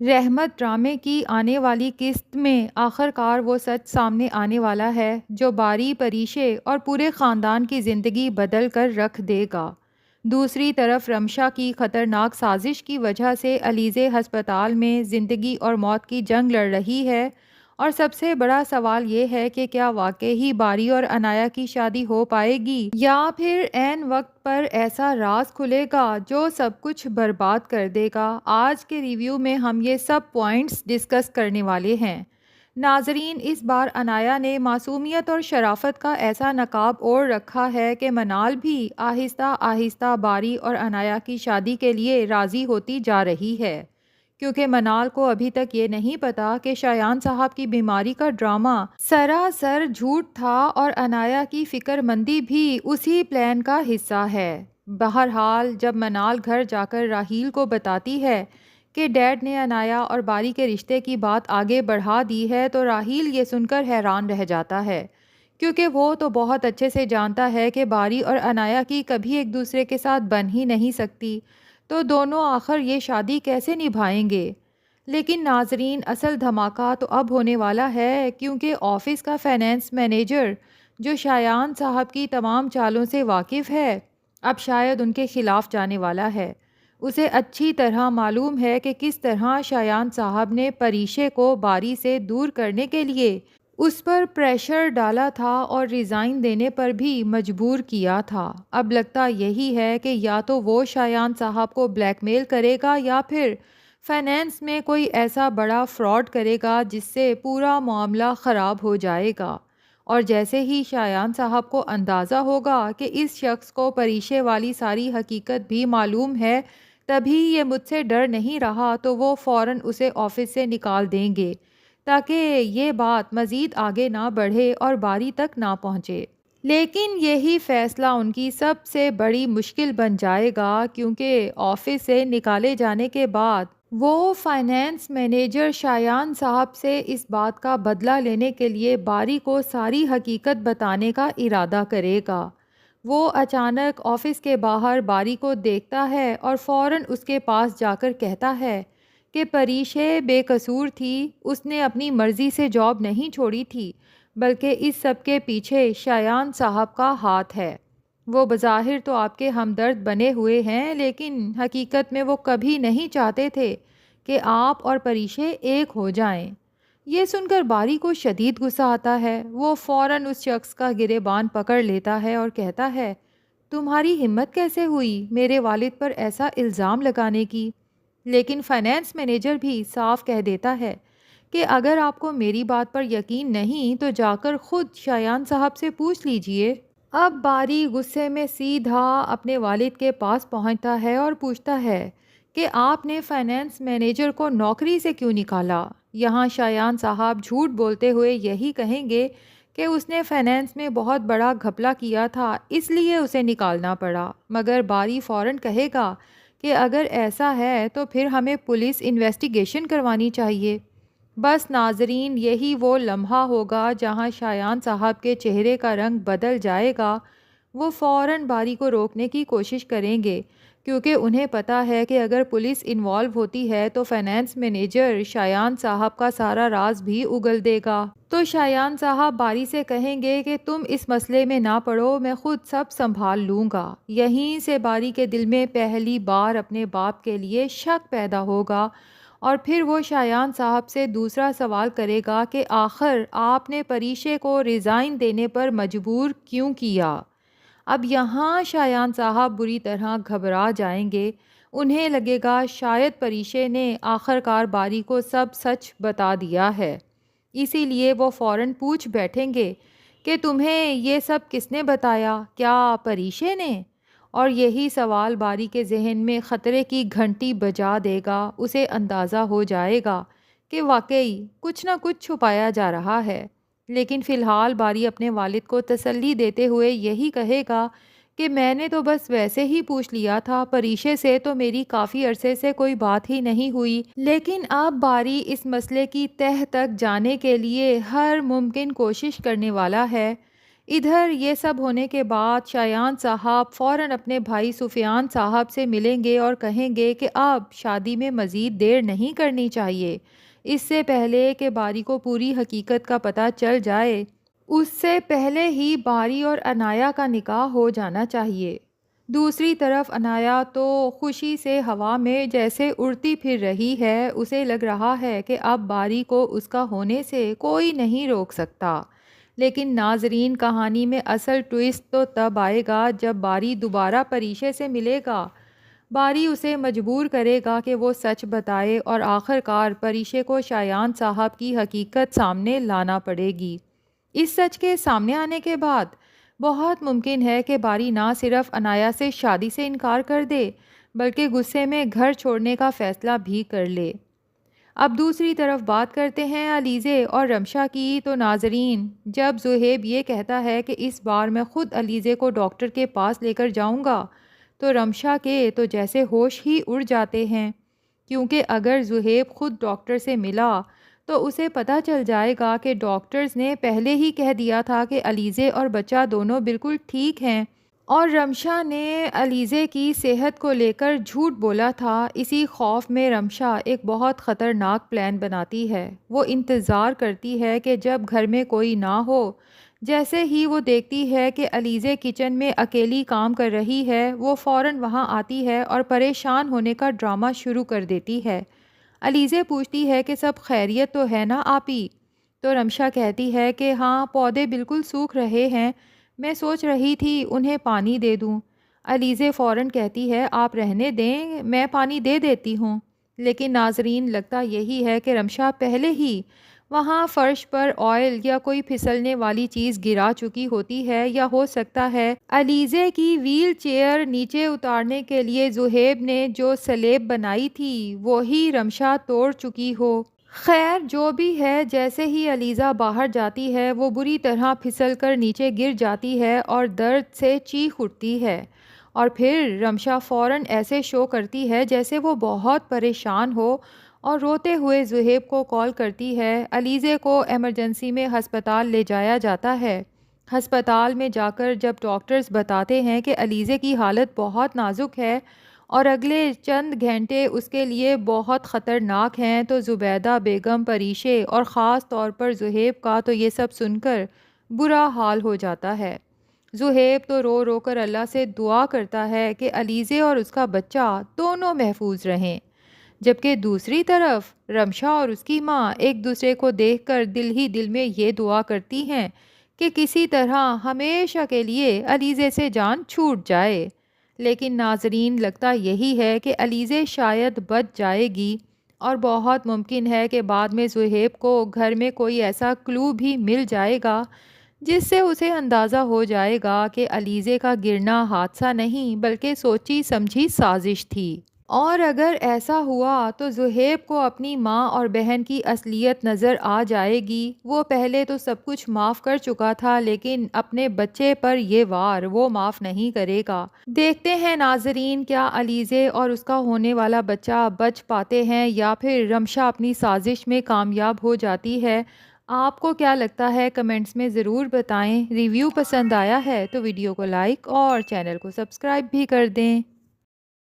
رحمت ڈرامے کی آنے والی قسط میں آخر کار وہ سچ سامنے آنے والا ہے جو باری پریشے اور پورے خاندان کی زندگی بدل کر رکھ دے گا۔ دوسری طرف رمشا کی خطرناک سازش کی وجہ سے علیزے ہسپتال میں زندگی اور موت کی جنگ لڑ رہی ہے، اور سب سے بڑا سوال یہ ہے کہ کیا واقعی ہی باری اور انایا کی شادی ہو پائے گی، یا پھر عین وقت پر ایسا راز کھلے گا جو سب کچھ برباد کر دے گا۔ آج کے ریویو میں ہم یہ سب پوائنٹس ڈسکس کرنے والے ہیں۔ ناظرین، اس بار انایا نے معصومیت اور شرافت کا ایسا نقاب اوڑھ رکھا ہے کہ منال بھی آہستہ آہستہ باری اور انایا کی شادی کے لیے راضی ہوتی جا رہی ہے، کیونکہ منال کو ابھی تک یہ نہیں پتا کہ شایان صاحب کی بیماری کا ڈرامہ سراسر جھوٹ تھا اور انایا کی فکر مندی بھی اسی پلان کا حصہ ہے۔ بہرحال جب منال گھر جا کر راہیل کو بتاتی ہے کہ ڈیڈ نے انایا اور باری کے رشتے کی بات آگے بڑھا دی ہے، تو راہیل یہ سن کر حیران رہ جاتا ہے، کیونکہ وہ تو بہت اچھے سے جانتا ہے کہ باری اور انایا کی کبھی ایک دوسرے کے ساتھ بن ہی نہیں سکتی، تو دونوں آخر یہ شادی کیسے نبھائیں گے۔ لیکن ناظرین، اصل دھماکہ تو اب ہونے والا ہے، کیونکہ آفس کا فائنینس مینیجر جو شایان صاحب کی تمام چالوں سے واقف ہے، اب شاید ان کے خلاف جانے والا ہے۔ اسے اچھی طرح معلوم ہے کہ کس طرح شایان صاحب نے پریشے کو باری سے دور کرنے کے لیے اس پر پریشر ڈالا تھا اور ریزائن دینے پر بھی مجبور کیا تھا۔ اب لگتا یہی ہے کہ یا تو وہ شایان صاحب کو بلیک میل کرے گا یا پھر فائنینس میں کوئی ایسا بڑا فراڈ کرے گا جس سے پورا معاملہ خراب ہو جائے گا، اور جیسے ہی شایان صاحب کو اندازہ ہوگا کہ اس شخص کو پریشے والی ساری حقیقت بھی معلوم ہے، تبھی یہ مجھ سے ڈر نہیں رہا، تو وہ فوراً اسے آفس سے نکال دیں گے تاکہ یہ بات مزید آگے نہ بڑھے اور باری تک نہ پہنچے۔ لیکن یہی فیصلہ ان کی سب سے بڑی مشکل بن جائے گا، کیونکہ آفس سے نکالے جانے کے بعد وہ فائنینس مینیجر شایان صاحب سے اس بات کا بدلہ لینے کے لیے باری کو ساری حقیقت بتانے کا ارادہ کرے گا۔ وہ اچانک آفس کے باہر باری کو دیکھتا ہے اور فوراً اس کے پاس جا کر کہتا ہے کہ پریشے بے قصور تھی، اس نے اپنی مرضی سے جاب نہیں چھوڑی تھی، بلکہ اس سب کے پیچھے شایان صاحب کا ہاتھ ہے۔ وہ بظاہر تو آپ کے ہمدرد بنے ہوئے ہیں، لیکن حقیقت میں وہ کبھی نہیں چاہتے تھے کہ آپ اور پریشے ایک ہو جائیں۔ یہ سن کر باری کو شدید غصہ آتا ہے۔ وہ فوراً اس شخص کا گریبان پکڑ لیتا ہے اور کہتا ہے، تمہاری ہمت کیسے ہوئی میرے والد پر ایسا الزام لگانے کی؟ لیکن فائنینس مینیجر بھی صاف کہہ دیتا ہے کہ اگر آپ کو میری بات پر یقین نہیں تو جا کر خود شایان صاحب سے پوچھ لیجئے۔ اب باری غصے میں سیدھا اپنے والد کے پاس پہنچتا ہے اور پوچھتا ہے کہ آپ نے فائنینس مینیجر کو نوکری سے کیوں نکالا؟ یہاں شایان صاحب جھوٹ بولتے ہوئے یہی کہیں گے کہ اس نے فائنینس میں بہت بڑا گھپلا کیا تھا، اس لیے اسے نکالنا پڑا، مگر باری فوراً کہے گا کہ اگر ایسا ہے تو پھر ہمیں پولیس انویسٹیگیشن کروانی چاہیے۔ بس ناظرین، یہی وہ لمحہ ہوگا جہاں شایان صاحب کے چہرے کا رنگ بدل جائے گا۔ وہ فوراً باری کو روکنے کی کوشش کریں گے، کیونکہ انہیں پتہ ہے کہ اگر پولیس انوالو ہوتی ہے تو فائنینس مینیجر شایان صاحب کا سارا راز بھی اگل دے گا۔ تو شایان صاحب باری سے کہیں گے کہ تم اس مسئلے میں نہ پڑو، میں خود سب سنبھال لوں گا۔ یہیں سے باری کے دل میں پہلی بار اپنے باپ کے لیے شک پیدا ہوگا، اور پھر وہ شایان صاحب سے دوسرا سوال کرے گا کہ آخر آپ نے پریشے کو ریزائن دینے پر مجبور کیوں کیا؟ اب یہاں شایان صاحب بری طرح گھبرا جائیں گے۔ انہیں لگے گا شاید پریشے نے آخر کار باری کو سب سچ بتا دیا ہے، اسی لیے وہ فوراً پوچھ بیٹھیں گے کہ تمہیں یہ سب کس نے بتایا، کیا پریشے نے؟ اور یہی سوال باری کے ذہن میں خطرے کی گھنٹی بجا دے گا۔ اسے اندازہ ہو جائے گا کہ واقعی کچھ نہ کچھ چھپایا جا رہا ہے، لیکن فی الحال باری اپنے والد کو تسلی دیتے ہوئے یہی کہے گا کہ میں نے تو بس ویسے ہی پوچھ لیا تھا، پریشے سے تو میری کافی عرصے سے کوئی بات ہی نہیں ہوئی۔ لیکن اب باری اس مسئلے کی تہہ تک جانے کے لیے ہر ممکن کوشش کرنے والا ہے۔ ادھر یہ سب ہونے کے بعد شایان صاحب فوراً اپنے بھائی سفیان صاحب سے ملیں گے اور کہیں گے کہ اب شادی میں مزید دیر نہیں کرنی چاہیے، اس سے پہلے کہ باری کو پوری حقیقت کا پتہ چل جائے، اس سے پہلے ہی باری اور انایا کا نکاح ہو جانا چاہیے۔ دوسری طرف انایا تو خوشی سے ہوا میں جیسے اڑتی پھر رہی ہے، اسے لگ رہا ہے کہ اب باری کو اس کا ہونے سے کوئی نہیں روک سکتا۔ لیکن ناظرین، کہانی میں اصل ٹوئسٹ تو تب آئے گا جب باری دوبارہ پریشے سے ملے گا۔ باری اسے مجبور کرے گا کہ وہ سچ بتائے اور آخر کار پریشے کو شایان صاحب کی حقیقت سامنے لانا پڑے گی۔ اس سچ کے سامنے آنے کے بعد بہت ممکن ہے کہ باری نہ صرف انایا سے شادی سے انکار کر دے بلکہ غصے میں گھر چھوڑنے کا فیصلہ بھی کر لے۔ اب دوسری طرف بات کرتے ہیں علیزے اور رمشا کی، تو ناظرین، جب زہیب یہ کہتا ہے کہ اس بار میں خود علیزے کو ڈاکٹر کے پاس لے کر جاؤں گا تو رمشا کے تو جیسے ہوش ہی اڑ جاتے ہیں، کیونکہ اگر زہیب خود ڈاکٹر سے ملا تو اسے پتہ چل جائے گا کہ ڈاکٹرز نے پہلے ہی کہہ دیا تھا کہ علیزے اور بچہ دونوں بالکل ٹھیک ہیں اور رمشا نے علیزے کی صحت کو لے کر جھوٹ بولا تھا۔ اسی خوف میں رمشا ایک بہت خطرناک پلان بناتی ہے۔ وہ انتظار کرتی ہے کہ جب گھر میں کوئی نہ ہو، جیسے ہی وہ دیکھتی ہے کہ علیزے کچن میں اکیلی کام کر رہی ہے، وہ فوراً وہاں آتی ہے اور پریشان ہونے کا ڈرامہ شروع کر دیتی ہے۔ علیزے پوچھتی ہے کہ سب خیریت تو ہے نا آپی؟ تو رمشا کہتی ہے کہ ہاں، پودے بالکل سوکھ رہے ہیں، میں سوچ رہی تھی انہیں پانی دے دوں۔ علیزے فوراً کہتی ہے آپ رہنے دیں، میں پانی دے دیتی ہوں۔ لیکن ناظرین، لگتا یہی ہے کہ رمشا پہلے ہی وہاں فرش پر آئل یا کوئی پھسلنے والی چیز گرا چکی ہوتی ہے، یا ہو سکتا ہے علیزے کی ویل چیئر نیچے اتارنے کے لیے زہیب نے جو سلیب بنائی تھی وہی رمشا توڑ چکی ہو۔ خیر جو بھی ہے، جیسے ہی علیزہ باہر جاتی ہے وہ بری طرح پھسل کر نیچے گر جاتی ہے اور درد سے چیخ اٹھتی ہے، اور پھر رمشا فوراً ایسے شو کرتی ہے جیسے وہ بہت پریشان ہو اور روتے ہوئے زہیب کو کال کرتی ہے۔ علیزے کو ایمرجنسی میں ہسپتال لے جایا جاتا ہے۔ ہسپتال میں جا کر جب ڈاکٹرز بتاتے ہیں کہ علیزے کی حالت بہت نازک ہے اور اگلے چند گھنٹے اس کے لیے بہت خطرناک ہیں، تو زبیدہ بیگم، پریشے اور خاص طور پر زہیب کا تو یہ سب سن کر برا حال ہو جاتا ہے۔ زہیب تو رو رو کر اللہ سے دعا کرتا ہے کہ علیزے اور اس کا بچہ دونوں محفوظ رہیں، جبکہ دوسری طرف رمشا اور اس کی ماں ایک دوسرے کو دیکھ کر دل ہی دل میں یہ دعا کرتی ہیں کہ کسی طرح ہمیشہ کے لیے علیزے سے جان چھوٹ جائے۔ لیکن ناظرین، لگتا یہی ہے کہ علیزے شاید بچ جائے گی، اور بہت ممکن ہے کہ بعد میں زہیب کو گھر میں کوئی ایسا کلو بھی مل جائے گا جس سے اسے اندازہ ہو جائے گا کہ علیزے کا گرنا حادثہ نہیں بلکہ سوچی سمجھی سازش تھی۔ اور اگر ایسا ہوا تو زہیب کو اپنی ماں اور بہن کی اصلیت نظر آ جائے گی۔ وہ پہلے تو سب کچھ معاف کر چکا تھا، لیکن اپنے بچے پر یہ وار وہ معاف نہیں کرے گا۔ دیکھتے ہیں ناظرین، کیا علیزے اور اس کا ہونے والا بچہ بچ پاتے ہیں یا پھر رمشا اپنی سازش میں کامیاب ہو جاتی ہے؟ آپ کو کیا لگتا ہے؟ کمنٹس میں ضرور بتائیں۔ ریویو پسند آیا ہے تو ویڈیو کو لائک اور چینل کو سبسکرائب بھی کر دیں۔